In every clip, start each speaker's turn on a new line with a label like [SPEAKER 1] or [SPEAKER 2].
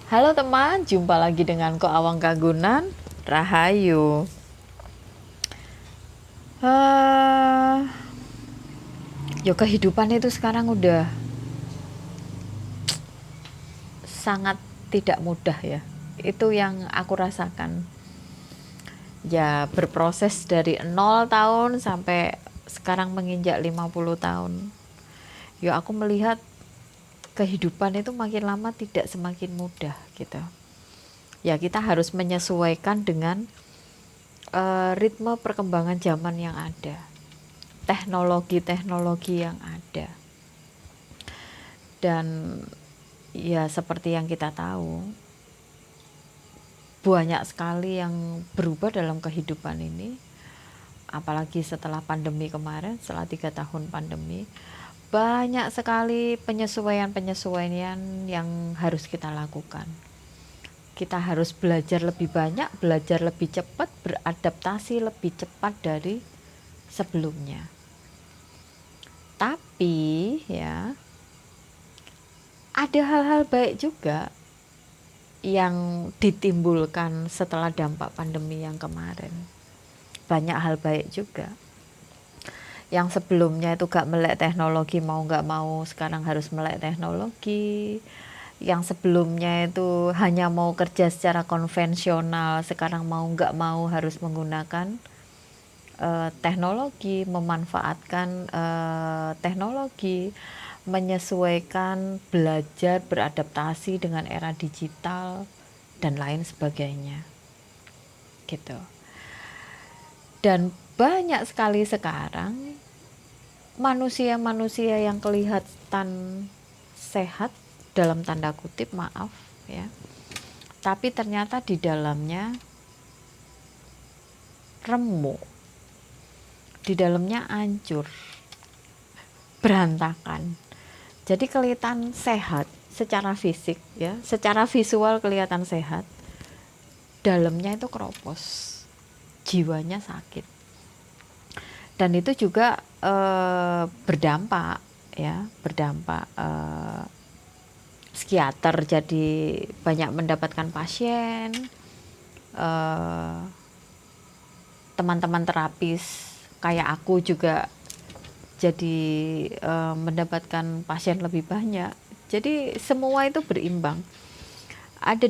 [SPEAKER 1] Halo teman, jumpa lagi dengan Ko Awang Kagunan, Rahayu. eh Yo kehidupan itu sekarang udah sangat tidak mudah ya. Itu yang aku rasakan. Ya berproses dari 0 tahun sampai sekarang menginjak 50 tahun. Yo aku melihat kehidupan itu makin lama tidak semakin mudah gitu. Ya kita harus menyesuaikan dengan ritme perkembangan zaman yang ada, teknologi-teknologi yang ada. Dan ya seperti yang kita tahu, banyak sekali yang berubah dalam kehidupan ini, apalagi setelah pandemi kemarin, setelah 3 tahun pandemi, banyak sekali penyesuaian-penyesuaian yang harus kita lakukan. Kita harus belajar lebih banyak, belajar lebih cepat, beradaptasi lebih cepat dari sebelumnya. Tapi ya, ada hal-hal baik juga yang ditimbulkan setelah dampak pandemi yang kemarin. Banyak hal baik juga. Yang sebelumnya itu gak melek teknologi, mau gak mau sekarang harus melek teknologi. Yang sebelumnya itu hanya mau kerja secara konvensional, sekarang mau gak mau harus menggunakan teknologi, memanfaatkan teknologi, menyesuaikan, belajar, beradaptasi dengan era digital dan lain sebagainya gitu. Dan banyak sekali sekarang manusia-manusia yang kelihatan sehat dalam tanda kutip, maaf ya, tapi ternyata di dalamnya remuk, di dalamnya hancur, berantakan. Jadi kelihatan sehat secara fisik ya, secara visual kelihatan sehat, dalamnya itu keropos, jiwanya sakit. Dan itu juga berdampak ya, berdampak psikiater jadi banyak mendapatkan pasien, teman-teman terapis kayak aku juga jadi mendapatkan pasien lebih banyak. Jadi semua itu berimbang. Ada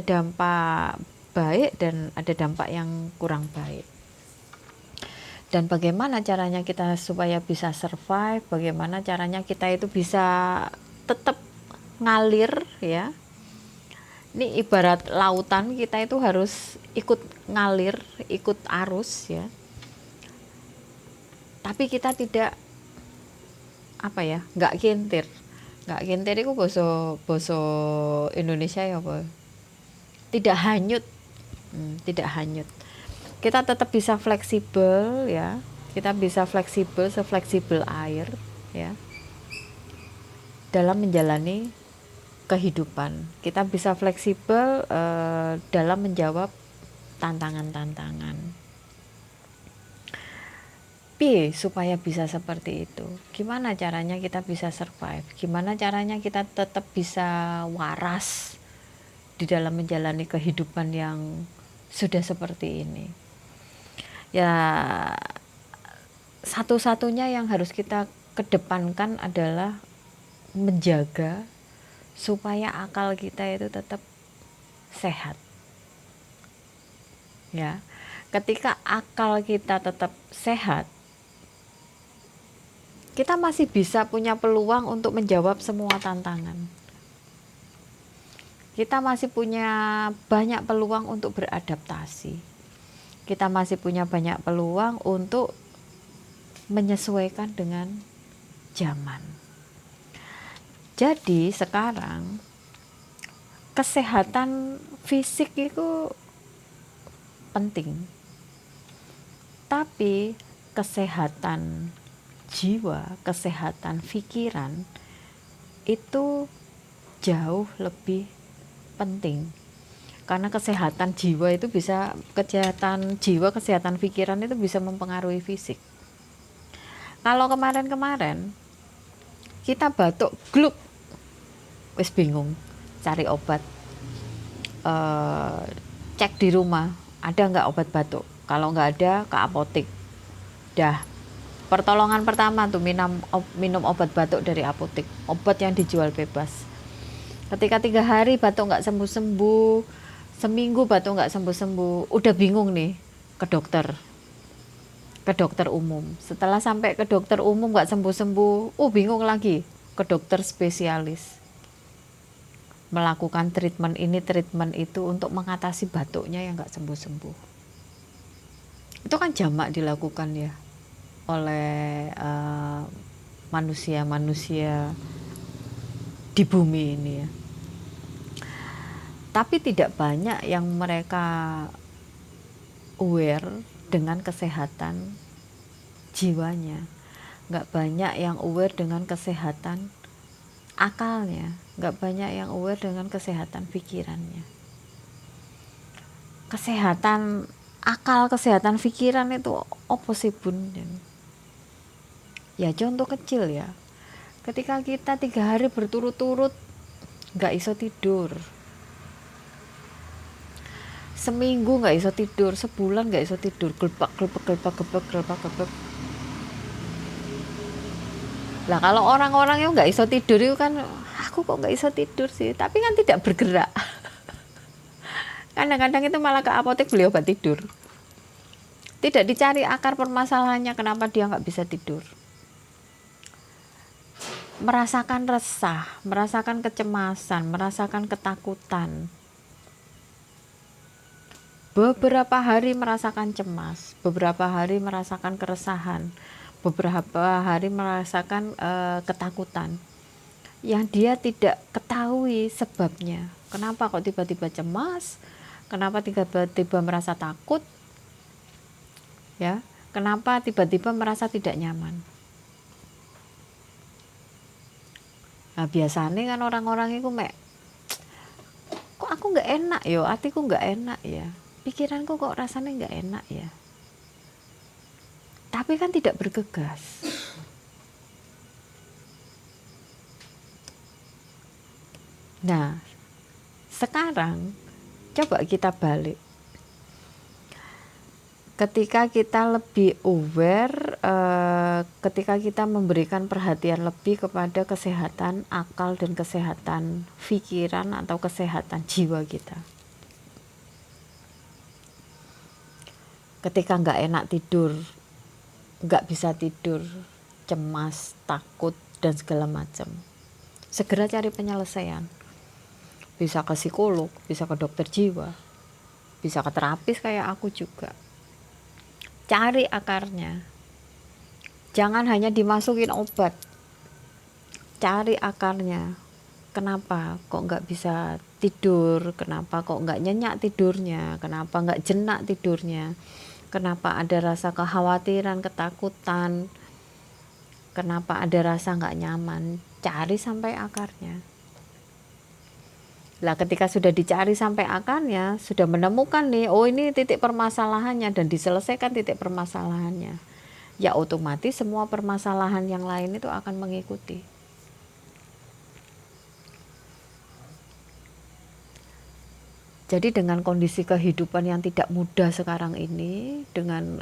[SPEAKER 1] dampak baik dan ada dampak yang kurang baik. Dan bagaimana caranya kita supaya bisa survive, bagaimana caranya kita itu bisa tetap ngalir ya. Ini ibarat lautan, kita itu harus ikut ngalir, ikut arus ya. Tapi kita tidak nggak kintir. Nggak kintir itu boso Indonesia ya apa? Tidak hanyut. Tidak hanyut. Kita tetap bisa fleksibel ya. Kita bisa fleksibel, sefleksibel air ya. Dalam menjalani kehidupan. Kita bisa fleksibel dalam menjawab tantangan-tantangan. Supaya bisa seperti itu. Gimana caranya kita bisa survive? Gimana caranya kita tetap bisa waras di dalam menjalani kehidupan yang sudah seperti ini? Ya, satu-satunya yang harus kita kedepankan adalah menjaga supaya akal kita itu tetap sehat. Ya. Ketika akal kita tetap sehat, kita masih bisa punya peluang untuk menjawab semua tantangan. Kita masih punya banyak peluang untuk beradaptasi. Kita masih punya banyak peluang untuk menyesuaikan dengan zaman. Jadi sekarang kesehatan fisik itu penting. Tapi kesehatan jiwa, kesehatan pikiran itu jauh lebih penting. Karena kesehatan jiwa itu bisa, kesehatan jiwa, kesehatan pikiran itu bisa mempengaruhi fisik. Kalau kemarin-kemarin kita batuk gluk, wis bingung. cari obat, cek di rumah ada nggak obat batuk. Kalau nggak ada, ke apotek. Dah, pertolongan pertama tuh minum obat batuk dari apotek, obat yang dijual bebas. Ketika 3 hari batuk nggak sembuh-sembuh, seminggu batuk nggak sembuh-sembuh, udah bingung nih, ke dokter umum. Setelah sampai ke dokter umum nggak sembuh-sembuh, bingung lagi, ke dokter spesialis. Melakukan treatment ini, treatment itu untuk mengatasi batuknya yang nggak sembuh-sembuh. Itu kan jamak dilakukan ya oleh manusia-manusia di bumi ini ya. Tapi tidak banyak yang mereka aware dengan kesehatan jiwanya, nggak banyak yang aware dengan kesehatan akalnya, nggak banyak yang aware dengan kesehatan pikirannya. Kesehatan akal, kesehatan pikiran itu opo sih bun? Ya contoh kecil ya, ketika kita 3 hari berturut-turut nggak iso tidur, seminggu nggak iso tidur, sebulan nggak iso tidur, gelbak. Lah kalau orang-orang yang nggak iso tidur itu kan, aku kok nggak iso tidur sih, tapi kan tidak bergerak. Kadang-kadang itu malah ke apotek beli obat tidur. Tidak dicari akar permasalahannya kenapa dia nggak bisa tidur. Merasakan resah, merasakan kecemasan, merasakan ketakutan. Beberapa hari merasakan cemas, beberapa hari merasakan keresahan, beberapa hari merasakan ketakutan yang dia tidak ketahui sebabnya. Kenapa kok tiba-tiba cemas? Kenapa tiba-tiba merasa takut? Ya, kenapa tiba-tiba merasa tidak nyaman? Nah, biasanya kan orang-orang itu kok aku nggak enak yo, hatiku nggak enak ya, pikiranku kok rasanya nggak enak ya. Tapi kan tidak bergegas. Nah, sekarang coba kita balik. Ketika kita lebih aware, ketika kita memberikan perhatian lebih kepada kesehatan akal dan kesehatan pikiran atau kesehatan jiwa kita. Ketika nggak enak tidur, nggak bisa tidur, cemas, takut, dan segala macam, segera cari penyelesaian. Bisa ke psikolog, bisa ke dokter jiwa, bisa ke terapis kayak aku juga. Cari akarnya, jangan hanya dimasukin obat, cari akarnya. Kenapa kok nggak bisa tidur, kenapa kok nggak nyenyak tidurnya, kenapa nggak jenak tidurnya, kenapa ada rasa kekhawatiran, ketakutan, kenapa ada rasa nggak nyaman. Cari sampai akarnya. Lah ketika sudah dicari sampai akarnya, sudah menemukan nih, ini titik permasalahannya dan diselesaikan titik permasalahannya, ya otomatis semua permasalahan yang lain itu akan mengikuti. Jadi dengan kondisi kehidupan yang tidak mudah sekarang ini, dengan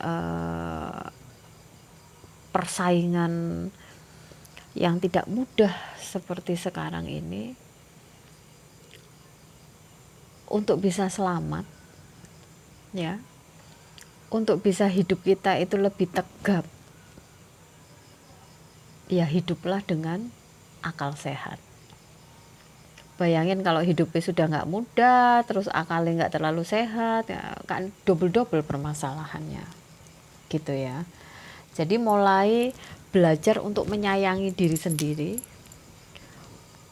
[SPEAKER 1] persaingan yang tidak mudah seperti sekarang ini, untuk bisa selamat ya, untuk bisa hidup kita itu lebih tegap, ya hiduplah dengan akal sehat. Bayangin kalau hidupnya sudah nggak mudah, terus akalnya nggak terlalu sehat, ya kan double permasalahannya gitu ya. Jadi mulai belajar untuk menyayangi diri sendiri,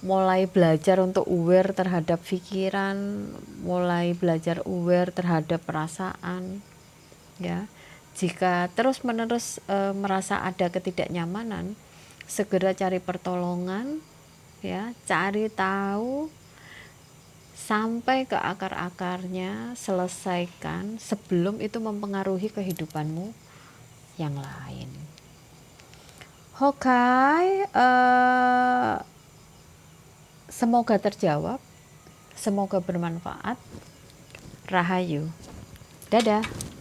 [SPEAKER 1] mulai belajar untuk aware terhadap pikiran, mulai belajar aware terhadap perasaan ya. Jika terus-menerus merasa ada ketidaknyamanan, segera cari pertolongan ya, cari tahu sampai ke akar-akarnya, selesaikan sebelum itu mempengaruhi kehidupanmu yang lain. Oke, semoga terjawab Semoga bermanfaat. Rahayu. Dadah.